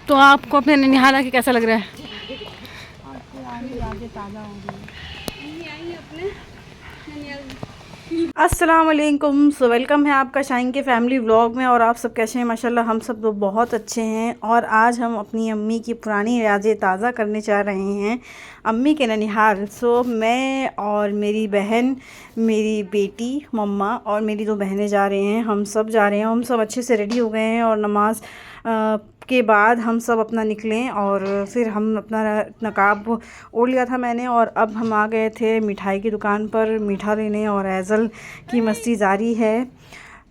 तो आपको अपने ननिहाल आके कैसा लग रहा है? अस्सलाम वालेकुम। सो वेलकम है आपका शाइन के फैमिली व्लॉग में। और आप सब कैसे हैं? माशाल्लाह हम सब तो बहुत अच्छे हैं। और आज हम अपनी अम्मी की पुरानी यादें ताज़ा करने जा रहे हैं, अम्मी के ननिहाल। सो मैं और मेरी बहन, मेरी बेटी, मम्मा और मेरी दो बहनें जा रहे हैं। हम सब जा रहे हैं। हम सब अच्छे से रेडी हो गए हैं और नमाज के बाद हम सब अपना निकलें और फिर हम अपना नकाब ओढ़ लिया था मैंने। और अब हम आ गए थे मिठाई की दुकान पर मीठा लेने और ऐज़ल की मस्ती जारी है।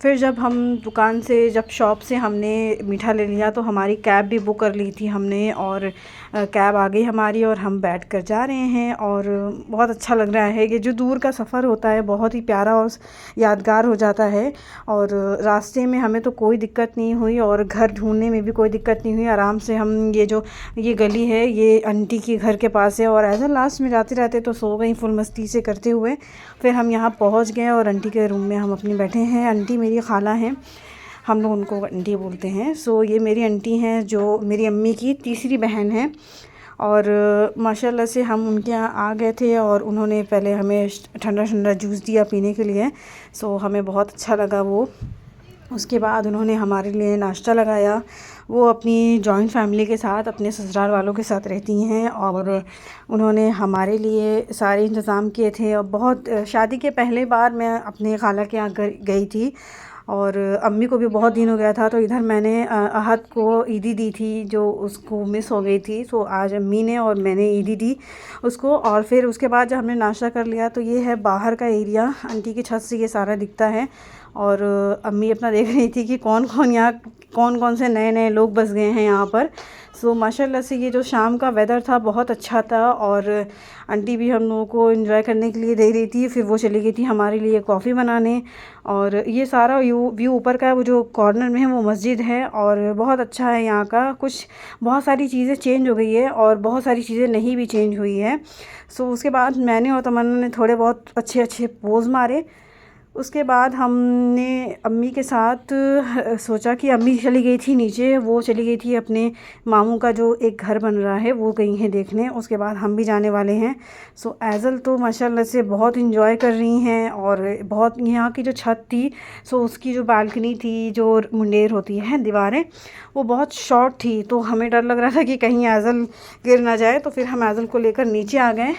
फिर जब हम दुकान से, जब शॉप से हमने मीठा ले लिया तो हमारी कैब भी बुक कर ली थी हमने। और कैब आ गई हमारी और हम बैठ कर जा रहे हैं। और बहुत अच्छा लग रहा है। ये जो दूर का सफ़र होता है बहुत ही प्यारा और यादगार हो जाता है। और रास्ते में हमें तो कोई दिक्कत नहीं हुई और घर ढूंढने में भी कोई दिक्कत नहीं हुई। आराम से हम ये गली है, ये आंटी के घर के पास है। और ऐसा लास्ट में जाते रहते तो सो गई फुल मस्ती से करते हुए। फिर हम यहाँ पहुँच गए और आंटी के रूम में हम अपनी बैठे हैं। आंटी मेरी खाला हैं, हम लोग उनको आंटी बोलते हैं। सो ये मेरी आंटी हैं जो मेरी अम्मी की तीसरी बहन है। और माशाल्लाह से हम उनके यहाँ आ गए थे और उन्होंने पहले हमें ठंडा ठंडा जूस दिया पीने के लिए। सो हमें बहुत अच्छा लगा वो। उसके बाद उन्होंने हमारे लिए नाश्ता लगाया। वो अपनी जॉइंट फैमिली के साथ, अपने ससुराल वालों के साथ रहती हैं और उन्होंने हमारे लिए सारे इंतज़ाम किए थे। और बहुत शादी के पहले बार मैं अपने खाला के यहाँ गई थी और अम्मी को भी बहुत दिन हो गया था। तो इधर मैंने अहद को ईदी दी थी जो उसको मिस हो गई थी। सो आज अम्मी ने और मैंने ईदी दी उसको। और फिर उसके बाद जब हमने नाश्ता कर लिया तो ये है बाहर का एरिया, आंटी की छत से ये सारा दिखता है। और अम्मी अपना देख रही थी कि कौन कौन से नए नए लोग बस गए हैं यहाँ पर। सो माशाल्लाह से ये जो शाम का वेदर था बहुत अच्छा था। और आंटी भी हम लोगों को एंजॉय करने के लिए दे रही थी। फिर वो चली गई थी हमारे लिए कॉफ़ी बनाने। और ये सारा व्यू ऊपर का है, वो जो कॉर्नर में है वो मस्जिद है और बहुत अच्छा है यहाँ का। कुछ बहुत सारी चीज़ें चेंज हो गई है और बहुत सारी चीज़ें नहीं भी चेंज हुई है। सो उसके बाद मैंने और तमन्ना ने थोड़े बहुत अच्छे अच्छे पोज़ मारे। उसके बाद हमने अम्मी के साथ सोचा कि अम्मी चली गई थी नीचे, वो चली गई थी अपने मामू का जो एक घर बन रहा है वो गई हैं देखने। उसके बाद हम भी जाने वाले हैं। सो ऐज़ल तो माशाल्लाह से बहुत इंजॉय कर रही हैं। और बहुत यहाँ की जो छत थी, सो उसकी जो बालकनी थी, जो मुंडेर होती है दीवारें, वो बहुत शॉर्ट थी। तो हमें डर लग रहा था कि कहीं ऐज़ल गिर ना जाए। तो फिर हम ऐज़ल को लेकर नीचे आ गए।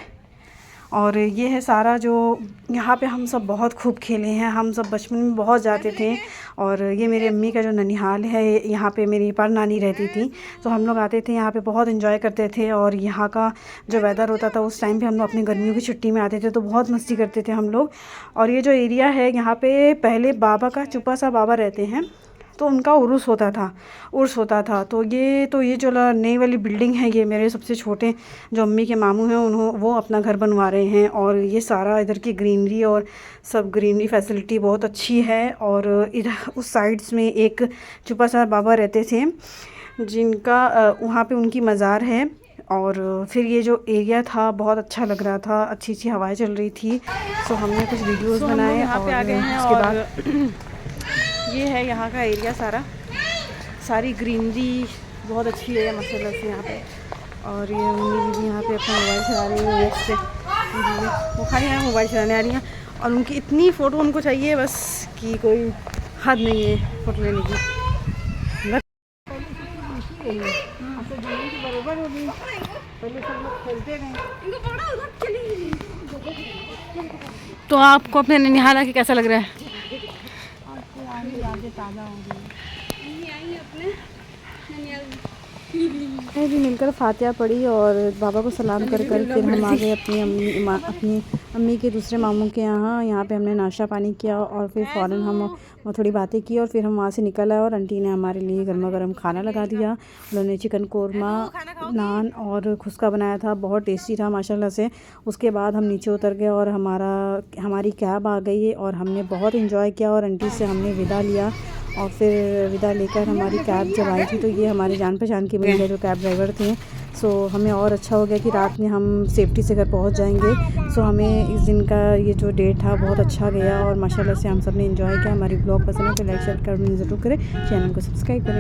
और ये है सारा जो यहाँ पे हम सब बहुत खूब खेले हैं। हम सब बचपन में बहुत जाते थे। और ये मेरी अम्मी का जो ननिहाल है, यहाँ पे मेरी पर नानी रहती थी। तो हम लोग आते थे यहाँ पे, बहुत एंजॉय करते थे। और यहाँ का जो वेदर होता था उस टाइम पे हम लोग अपनी गर्मियों की छुट्टी में आते थे तो बहुत मस्ती करते थे हम लोग। और ये जो एरिया है यहाँ पे पहले बाबा का, चुपा सा बाबा रहते हैं तो उनका उर्स होता था। तो ये जो नई वाली बिल्डिंग है, ये मेरे सबसे छोटे जो अम्मी के मामू हैं वो अपना घर बनवा रहे हैं। और ये सारा इधर की ग्रीनरी और सब ग्रीनरी फैसिलिटी बहुत अच्छी है। और इधर उस साइड्स में एक चुपा सा बाबा रहते थे जिनका वहाँ पे उनकी मज़ार है। और फिर ये जो एरिया था बहुत अच्छा लग रहा था, अच्छी अच्छी हवाएं चल रही थी। सो हमने कुछ वीडियोस बनाए। और उसके बाद ये है यहाँ का एरिया सारी ग्रीनरी बहुत अच्छी है माशाल्लाह से यहाँ पे। और ये मम्मी भी यहाँ पे अपना मोबाइल चला रही है, से वो खाली यहाँ मोबाइल चलाने आ रही हैं। और उनकी इतनी फ़ोटो उनको चाहिए बस कि कोई हद नहीं है फ़ोटो लेने की। तो आपको अपने ननिहाल आके कैसा लग रहा है? यादें ताज़ा हो गई। भी मिलकर फातिहा पढ़ी और बाबा को सलाम कर फिर हम आ गए अपनी अम्मी के दूसरे मामू के यहाँ पे हमने नाश्ता पानी किया। और फिर फ़ौरन हम थोड़ी बातें की और फिर हम वहाँ से निकल आए। और आंटी ने हमारे लिए गर्मा गर्म खाना लगा दिया। उन्होंने चिकन कोरमा, नान और खुस्का बनाया था, बहुत टेस्टी था माशाल्लाह से। उसके बाद हम नीचे उतर गए और हमारी कैब आ गई और हमने बहुत इंजॉय किया। और आंटी से हमने विदा लिया। और फिर विदा लेकर हमारी कैब जब आई थी तो ये हमारी जान पहचान के मिल गए जो कैब ड्राइवर थे। सो हमें और अच्छा हो गया कि रात में हम सेफ्टी से घर पहुंच जाएंगे। सो हमें इस दिन का ये जो डेट था बहुत अच्छा गया और माशाल्लाह से हम सब ने एंजॉय किया। हमारी ब्लॉग पसंद है तो लाइक शेयर करना ज़रूर करें, चैनल को सब्सक्राइब करें।